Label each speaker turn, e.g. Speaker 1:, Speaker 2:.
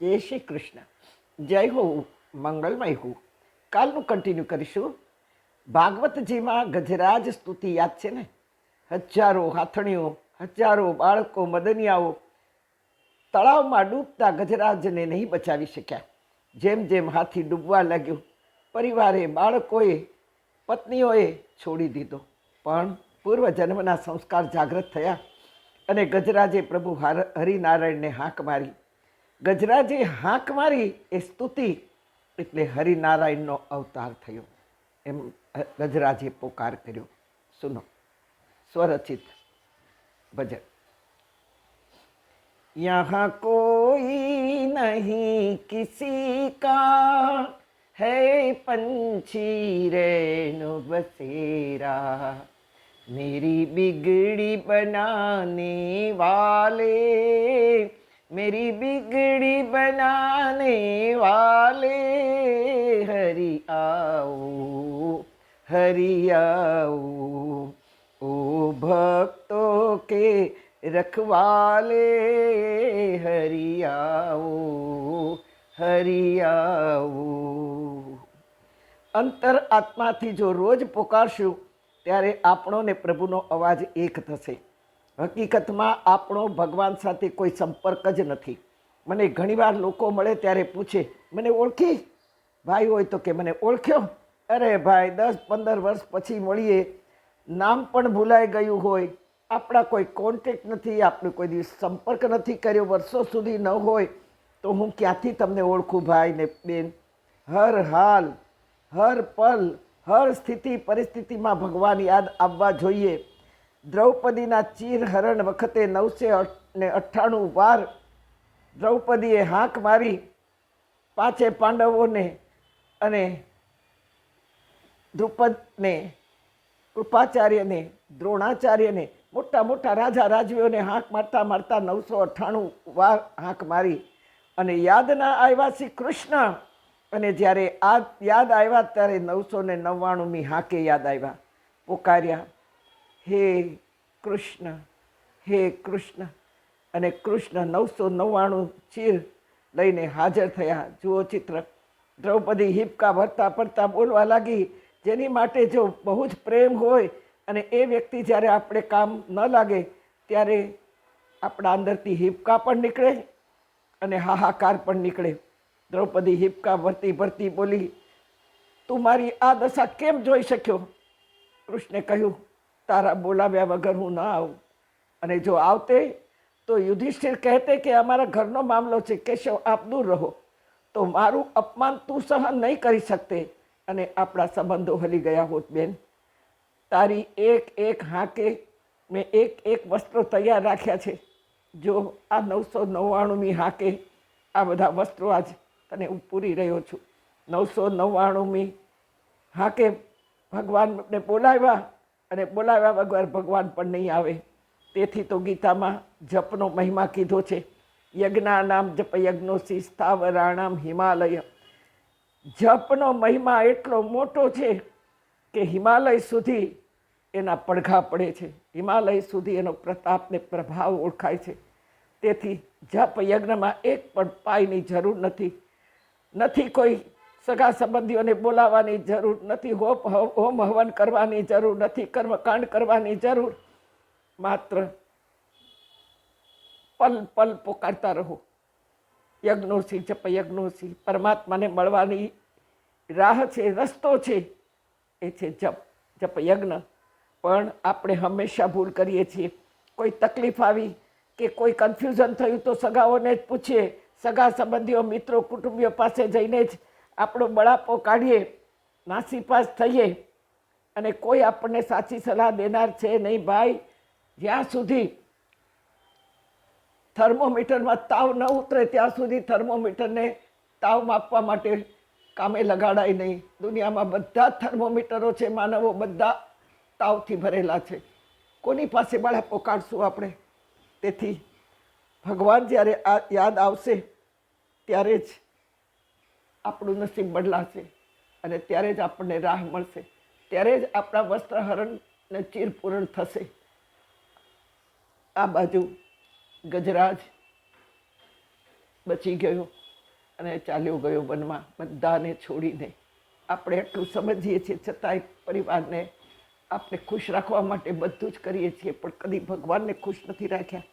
Speaker 1: જય શ્રી કૃષ્ણ. જય હો, મંગલમય હો. કાલનું કન્ટિન્યુ કરીશું. ભાગવતજીમાં ગજરાજ સ્તુતિ યાદ છે ને? હજારો હાથણીઓ, હજારો બાળકો, મદનિયાઓ તળાવમાં ડૂબતા ગજરાજને નહીં બચાવી શક્યા. જેમ જેમ હાથી ડૂબવા લાગ્યો, પરિવારે, બાળકોએ, પત્નીઓએ છોડી દીધો. પણ પૂર્વજન્મના સંસ્કાર જાગૃત થયા અને ગજરાજે પ્રભુ હરિનારાયણને હાંક મારી. ગજરાજે હાંક મારી એ સ્તુતિ એટલે હરિનારાયણનો અવતાર થયો. એમ ગજરાજે પોકાર કર્યો. સુનો સ્વરચિત ભજન. यहाँ कोई नहीं किसी का है पंछी रेणु बसेरा, मेरी बिगड़ी बनाने वाले, मेरी बिगड़ी बनाने वाले, हरि आओ, हरि आओ, ओ भक्तों के रखवाले, हरि आओ, हरि आओ. અંતર આત્માથી જો રોજ પોકારશું ત્યારે આપણો ને પ્રભુનો અવાજ એક થશે. હકીકતમાં આપણો ભગવાન સાથે કોઈ સંપર્ક જ નથી. મને ઘણીવાર લોકો મળે ત્યારે પૂછે, મને ઓળખી? ભાઈ હોય તો કે મને ઓળખ્યો? અરે ભાઈ, 10-15 વર્ષ પછી મળીએ, નામ પણ ભૂલાઈ ગયું હોય, આપણા કોઈ કોન્ટેક્ટ નથી, આપણે કોઈ દિવસ સંપર્ક નથી કર્યો, વર્ષો સુધી ન હોય, તો હું ક્યાંથી તમને ઓળખું ભાઈ ને બેન? હર હાલ, હર પલ, હર સ્થિતિ પરિસ્થિતિમાં ભગવાન યાદ આવવા જોઈએ. દ્રૌપદીના ચીરહરણ વખતે 998 વાર દ્રૌપદીએ હાંક મારી. 5 પાંડવોને અને દ્રુપદને, કૃપાચાર્યને, દ્રોણાચાર્યને, મોટા મોટા રાજા રાજવીઓને હાંક મારતા મારતા 998 વાર હાંક મારી. અને યાદ ના આવ્યા શ્રી કૃષ્ણ. અને જ્યારે આ યાદ આવ્યા ત્યારે 999મી હાંકે યાદ આવ્યા, પોકાર્યા, હે કૃષ્ણ, હે કૃષ્ણ. અને કૃષ્ણ 999 ચીર લઈને હાજર થયા. જુઓ ચિત્ર. દ્રૌપદી હિબકા ભરતા ભરતા બોલવા લાગી. જેની માટે જો બહુ જ પ્રેમ હોય અને એ વ્યક્તિ જ્યારે આપણે કામ ન લાગે ત્યારે આપણા અંદરથી હિબકા પણ નીકળે અને હાહાકાર પણ નીકળે. દ્રૌપદી હિબકા ભરતી ભરતી બોલી, તું મારી આ દશા કેમ જોઈ શક્યો? કૃષ્ણે કહ્યું, તારા બોલાવ્યા વગર હું ન આવું, અને જો આવતે તો યુધિષ્ઠિર કહેતે કે અમારા ઘરનો મામલો છે, કેશવ આપ દૂર રહો, તો મારું અપમાન તું સહન નહીં કરી શકતે અને આપણા સંબંધો હલી ગયા હોત. બેન, તારી એક એક હાંકે મેં એક એક વસ્ત્રો તૈયાર રાખ્યા છે. જો આ 999મી હાંકે આ બધા વસ્ત્રો આજ તને હું પૂરી રહ્યો છું. 999મી હાંકે ભગવાનને બોલાવ્યા અને બોલાવ્યા વગર ભગવાન પણ નહીં આવે. તેથી તો ગીતામાં જપનો મહિમા કીધો છે. યજ્ઞાનામ જપ યજ્ઞોસી સ્થાવરાણામ હિમાલય. જપનો મહિમા એટલો મોટો છે કે હિમાલય સુધી એના પડઘા પડે છે, હિમાલય સુધી એનો પ્રતાપ ને પ્રભાવ ઓળખાય છે. તેથી જપ યજ્ઞમાં એક પણ પાયની જરૂર નથી. નથી કોઈ સગા સંબંધીઓને બોલાવવાની જરૂર નથી, હોમ હવન કરવાની જરૂર નથી, કર્મકાંડ કરવાની જરૂર. માત્ર પલ પલ પોકારતા રહો. યજ્ઞોસી જપ યજ્ઞોસી. પરમાત્માને મળવાની રાહ છે, રસ્તો છે, એ છે જપ, જપ યજ્ઞ. પણ આપણે હંમેશા ભૂલ કરીએ છીએ. કોઈ તકલીફ આવી કે કોઈ કન્ફ્યુઝન થયું તો સગાઓને જ પૂછીએ, સગા સંબંધીઓ, મિત્રો, કુટુંબીઓ પાસે જઈને જ આપણો બળાપો કાઢીએ, નાસીપાસ થઈએ અને કોઈ આપણને સાચી સલાહ દેનાર છે નહીં. ભાઈ, જ્યાં સુધી થર્મોમીટરમાં તાવ ન ઉતરે ત્યાં સુધી થર્મોમીટરને તાવ માપવા માટે કામે લગાડાય નહીં. દુનિયામાં બધા થર્મોમીટરો છે, માનવો બધા તાવથી ભરેલા છે. કોની પાસે બળાપો કાઢશું આપણે? તેથી ભગવાન જ્યારે આ યાદ આવશે ત્યારે જ આપણું નસીબ બદલાશે અને ત્યારે જ આપણને રાહ મળશે, ત્યારે જ આપણા વસ્ત્રહરણને ચીરપૂરણ થશે. આ બાજુ ગજરાજ બચી ગયો, અને ચાલ્યો ગયો વનમાં બધાને છોડીને. આપણે એટલું સમજીએ છીએ છતાંય પરિવારને આપણે ખુશ રાખવા માટે બધું જ કરીએ છીએ, પણ કદી ભગવાનને ખુશ નથી રાખ્યા.